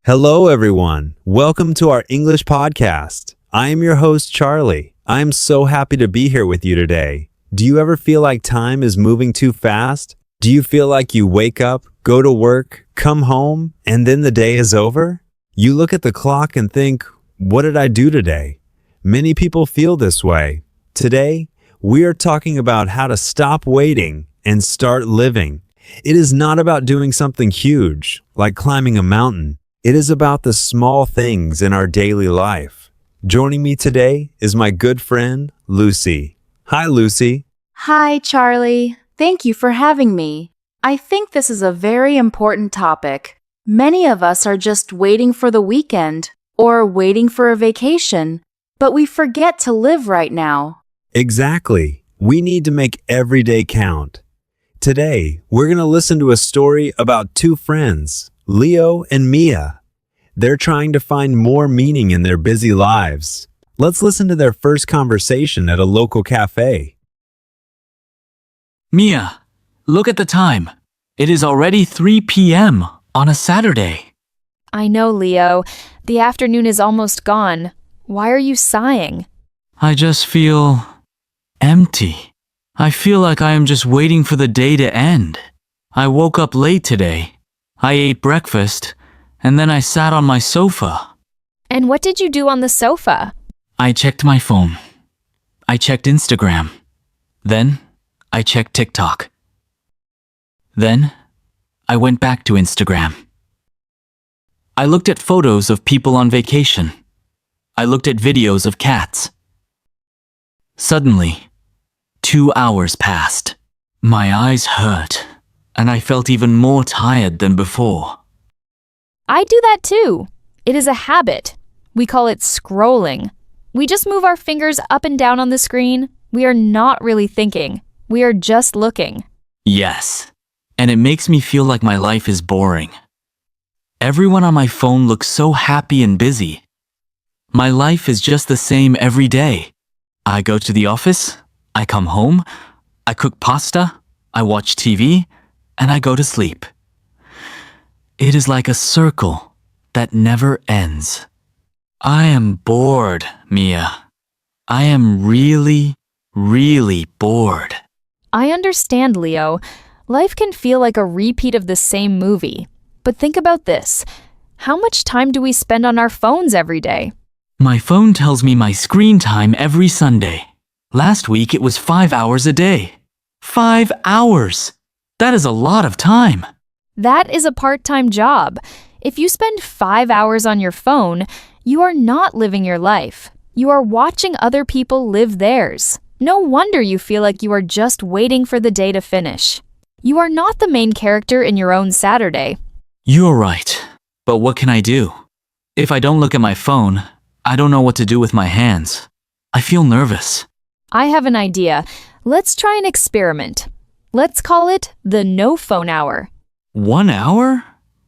Hello, everyone. Welcome to our English podcast. I am your host, Charlie. I am so happy to be here with you today. Do you ever feel like time is moving too fast? Do you feel like you wake up, go to work, come home, and then the day is over? You look at the clock and think, what did I do today? Many people feel this way. Today, we are talking about how to stop waiting and start living. It is not about doing something huge, like climbing a mountain. It is about the small things in our daily life. Joining me today is my good friend, Lucy. Hi, Lucy. Hi, Charlie. Thank you for having me. I think this is a very important topic. Many of us are just waiting for the weekend or waiting for a vacation, but we forget to live right now. Exactly. We need to make every day count. Today, we're going to listen to a story about two friends, Leo and Mia. They're trying to find more meaning in their busy lives. Let's listen to their first conversation at a local cafe. Mia, look at the time. It is already 3 p.m. on a Saturday. I know, Leo. The afternoon is almost gone. Why are you sighing? I just feel empty. I feel like I am just waiting for the day to end. I woke up late today. I ate breakfast, and then I sat on my sofa. And what did you do on the sofa? I checked my phone. I checked Instagram. Then, I checked TikTok. Then, I went back to Instagram. I looked at photos of people on vacation. I looked at videos of cats. Suddenly, 2 hours passed. My eyes hurt, and I felt even more tired than before. I do that too. It is a habit. We call it scrolling. We just move our fingers up and down on the screen. We are not really thinking. We are just looking. Yes, and it makes me feel like my life is boring. Everyone on my phone looks so happy and busy. My life is just the same every day. I go to the office, I come home, I cook pasta, I watch TV, and I go to sleep. It is like a circle that never ends. I am bored, Mia. I am really, really bored. I understand, Leo. Life can feel like a repeat of the same movie. But think about this. How much time do we spend on our phones every day? My phone tells me my screen time every Sunday. Last week it was 5 hours a day. 5 hours! That is a lot of time. That is a part-time job. If you spend 5 hours on your phone, you are not living your life. You are watching other people live theirs. No wonder you feel like you are just waiting for the day to finish. You are not the main character in your own Saturday. You're right. But what can I do? If I don't look at my phone, I don't know what to do with my hands. I feel nervous. I have an idea. Let's try an experiment. Let's call it the no phone hour. 1 hour?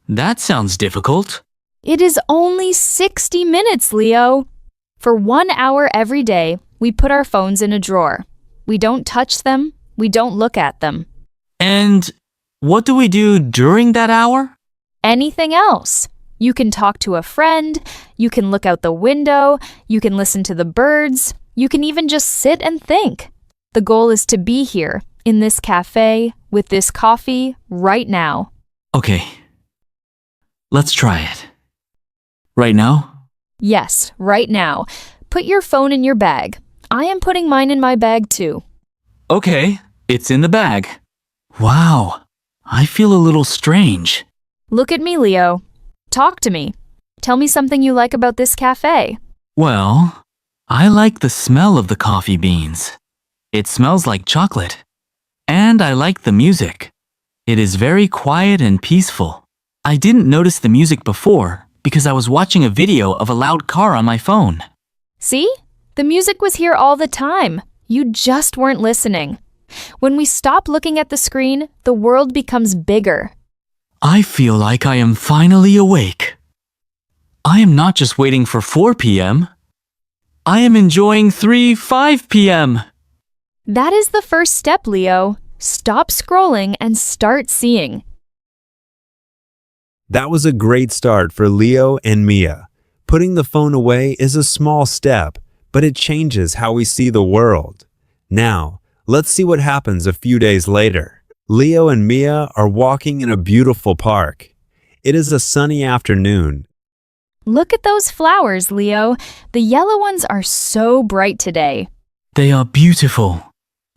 That sounds difficult. It is only 60 minutes, Leo. For 1 hour every day, we put our phones in a drawer. We don't touch them. We don't look at them. And what do we do during that hour? Anything else. You can talk to a friend. You can look out the window. You can listen to the birds. You can even just sit and think. The goal is to be here, in this cafe, with this coffee, right now. Okay. Let's try it. Right now? Yes, right now. Put your phone in your bag. I am putting mine in my bag too. Okay, it's in the bag. Wow, I feel a little strange. Look at me, Leo. Talk to me. Tell me something you like about this cafe. Well, I like the smell of the coffee beans. It smells like chocolate. And I like the music. It is very quiet and peaceful. I didn't notice the music before because I was watching a video of a loud car on my phone. See? The music was here all the time. You just weren't listening. When we stop looking at the screen, the world becomes bigger. I feel like I am finally awake. I am not just waiting for 4 p.m. I am enjoying 5 p.m. That is the first step, Leo. Stop scrolling and start seeing. That was a great start for Leo and Mia. Putting the phone away is a small step, but it changes how we see the world. Now, let's see what happens a few days later. Leo and Mia are walking in a beautiful park. It is a sunny afternoon. Look at those flowers, Leo. The yellow ones are so bright today. They are beautiful.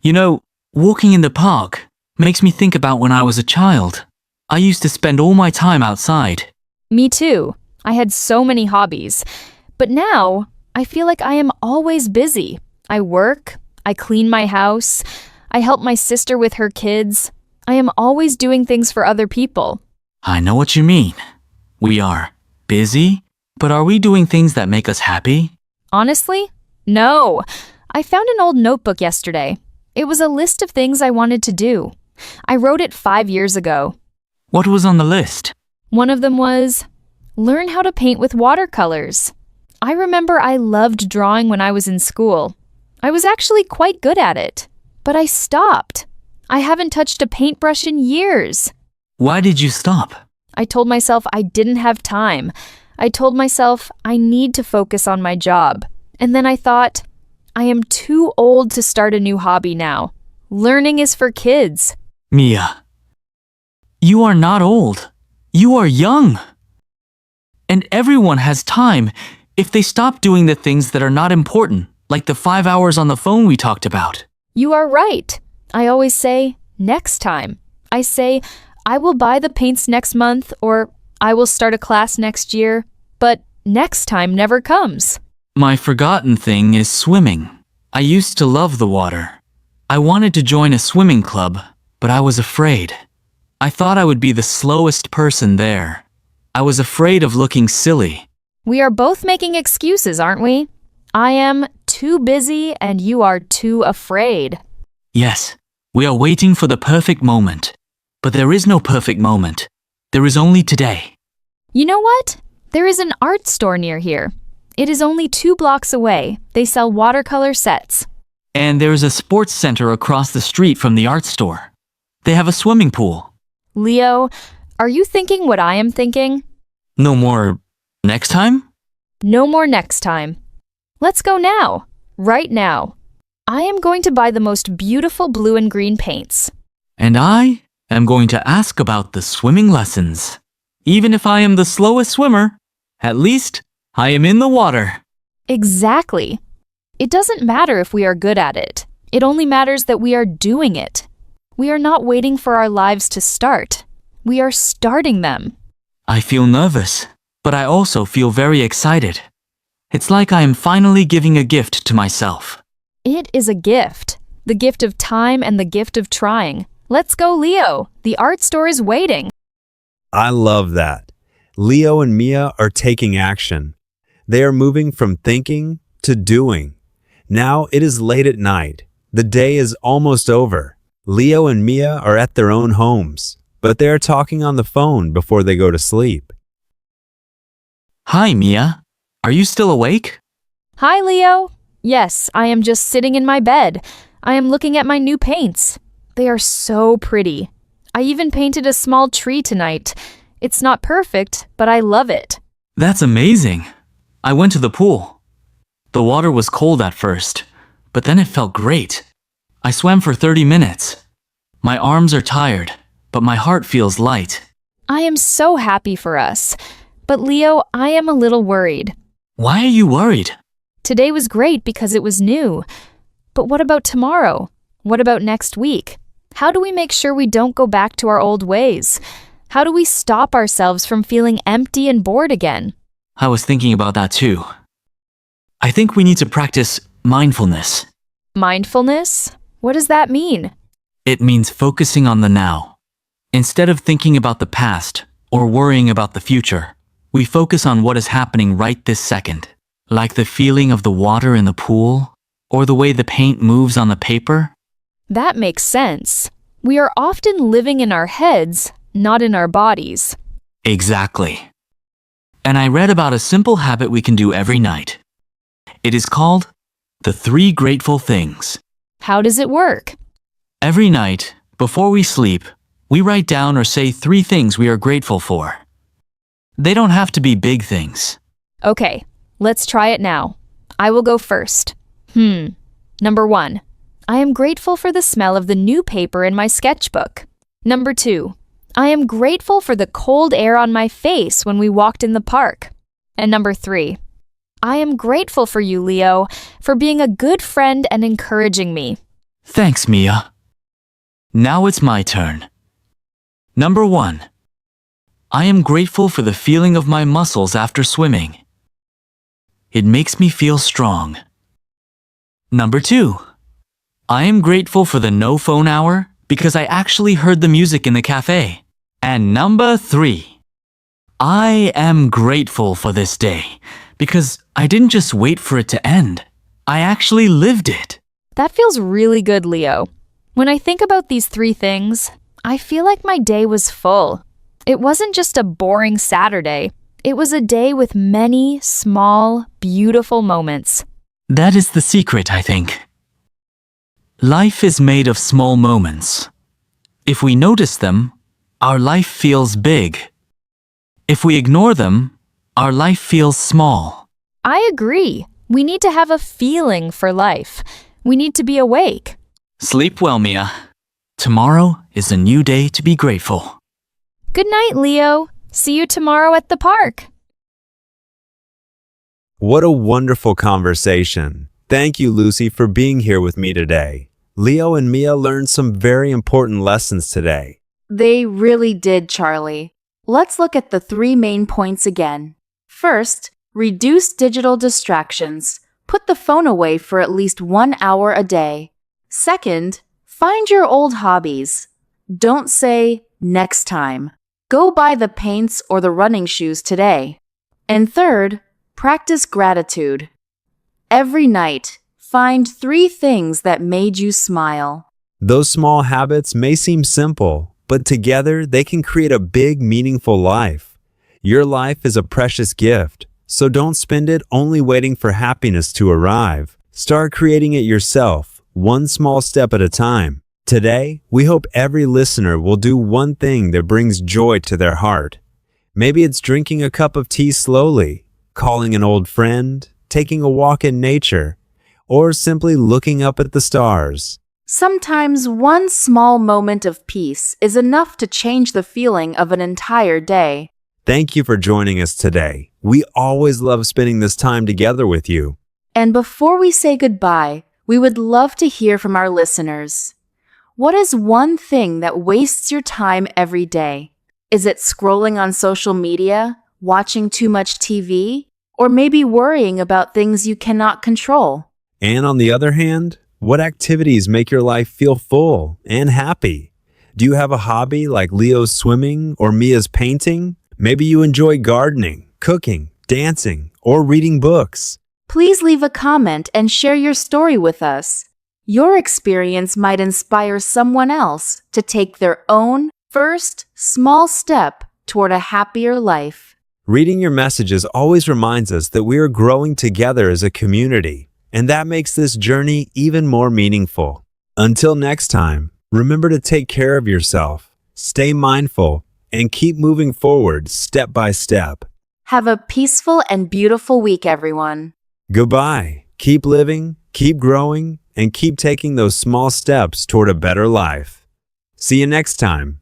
You know, walking in the park makes me think about when I was a child. I used to spend all my time outside. Me too. I had so many hobbies. But now, I feel like I am always busy. I work, I clean my house, I help my sister with her kids. I am always doing things for other people. I know what you mean. We are busy, but are we doing things that make us happy? Honestly, no. I found an old notebook yesterday. It was a list of things I wanted to do. I wrote it 5 years ago. What was on the list? One of them was, learn how to paint with watercolors. I remember I loved drawing when I was in school. I was actually quite good at it, but I stopped. I haven't touched a paintbrush in years. Why did you stop? I told myself I didn't have time. I told myself I need to focus on my job. And then I thought, I am too old to start a new hobby now. Learning is for kids. Mia, you are not old. You are young. And everyone has time if they stop doing the things that are not important, like the 5 hours on the phone we talked about. You are right. I always say, next time. I say, I will buy the paints next month, or I will start a class next year, but next time never comes. My forgotten thing is swimming. I used to love the water. I wanted to join a swimming club, but I was afraid. I thought I would be the slowest person there. I was afraid of looking silly. We are both making excuses, aren't we? I am too busy and you are too afraid. Yes, we are waiting for the perfect moment. But there is no perfect moment. There is only today. You know what? There is an art store near here. It is only 2 blocks away. They sell watercolor sets. And there is a sports center across the street from the art store. They have a swimming pool. Leo, are you thinking what I am thinking? No more next time? No more next time. Let's go now. Right now. I am going to buy the most beautiful blue and green paints. And I am going to ask about the swimming lessons. Even if I am the slowest swimmer, at least I am in the water. Exactly. It doesn't matter if we are good at it. It only matters that we are doing it. We are not waiting for our lives to start. We are starting them. I feel nervous, but I also feel very excited. It's like I am finally giving a gift to myself. It is a gift. The gift of time and the gift of trying. Let's go, Leo. The art store is waiting. I love that. Leo and Mia are taking action. They are moving from thinking to doing. Now it is late at night. The day is almost over. Leo and Mia are at their own homes, but they are talking on the phone before they go to sleep. Hi, Mia. Are you still awake? Hi, Leo. Yes, I am just sitting in my bed. I am looking at my new paints. They are so pretty. I even painted a small tree tonight. It's not perfect, but I love it. That's amazing. I went to the pool. The water was cold at first, but then it felt great. I swam for 30 minutes. My arms are tired, but my heart feels light. I am so happy for us. But Leo, I am a little worried. Why are you worried? Today was great because it was new. But what about tomorrow? What about next week? How do we make sure we don't go back to our old ways? How do we stop ourselves from feeling empty and bored again? I was thinking about that too. I think we need to practice mindfulness. Mindfulness? What does that mean? It means focusing on the now. Instead of thinking about the past or worrying about the future, we focus on what is happening right this second, like the feeling of the water in the pool or the way the paint moves on the paper. That makes sense. We are often living in our heads, not in our bodies. Exactly. And I read about a simple habit we can do every night. It is called the 3 grateful things. How does it work? Every night, before we sleep, we write down or say 3 things we are grateful for. They don't have to be big things. Okay, let's try it now. I will go first. Number 1. I am grateful for the smell of the new paper in my sketchbook. Number 2. I am grateful for the cold air on my face when we walked in the park. And number 3. I am grateful for you, Leo, for being a good friend and encouraging me. Thanks, Mia. Now it's my turn. Number 1. I am grateful for the feeling of my muscles after swimming. It makes me feel strong. Number 2. I am grateful for the no phone hour because I actually heard the music in the cafe. And number 3. I am grateful for this day because I didn't just wait for it to end. I actually lived it. That feels really good, Leo. When I think about these 3 things, I feel like my day was full. It wasn't just a boring Saturday. It was a day with many small, beautiful moments. That is the secret, I think. Life is made of small moments. If we notice them, our life feels big. If we ignore them, our life feels small. I agree. We need to have a feeling for life. We need to be awake. Sleep well, Mia. Tomorrow is a new day to be grateful. Good night, Leo. See you tomorrow at the park. What a wonderful conversation. Thank you, Lucy, for being here with me today. Leo and Mia learned some very important lessons today. They really did, Charlie. Let's look at the 3 main points again. First, reduce digital distractions. Put the phone away for at least 1 hour a day. Second, find your old hobbies. Don't say, next time. Go buy the paints or the running shoes today. And third, practice gratitude. Every night, find 3 things that made you smile. Those small habits may seem simple, but together they can create a big, meaningful life. Your life is a precious gift, so don't spend it only waiting for happiness to arrive. Start creating it yourself, one small step at a time. Today, we hope every listener will do one thing that brings joy to their heart. Maybe it's drinking a cup of tea slowly, calling an old friend, taking a walk in nature, or simply looking up at the stars. Sometimes one small moment of peace is enough to change the feeling of an entire day. Thank you for joining us today. We always love spending this time together with you. And before we say goodbye, we would love to hear from our listeners. What is one thing that wastes your time every day? Is it scrolling on social media, watching too much TV, or maybe worrying about things you cannot control? And on the other hand, what activities make your life feel full and happy? Do you have a hobby like Leo's swimming or Mia's painting? Maybe you enjoy gardening, cooking, dancing, or reading books. Please leave a comment and share your story with us. Your experience might inspire someone else to take their own first small step toward a happier life. Reading your messages always reminds us that we are growing together as a community, and that makes this journey even more meaningful. Until next time, remember to take care of yourself, stay mindful, and keep moving forward step by step. Have a peaceful and beautiful week, everyone. Goodbye. Keep living, keep growing, and keep taking those small steps toward a better life. See you next time.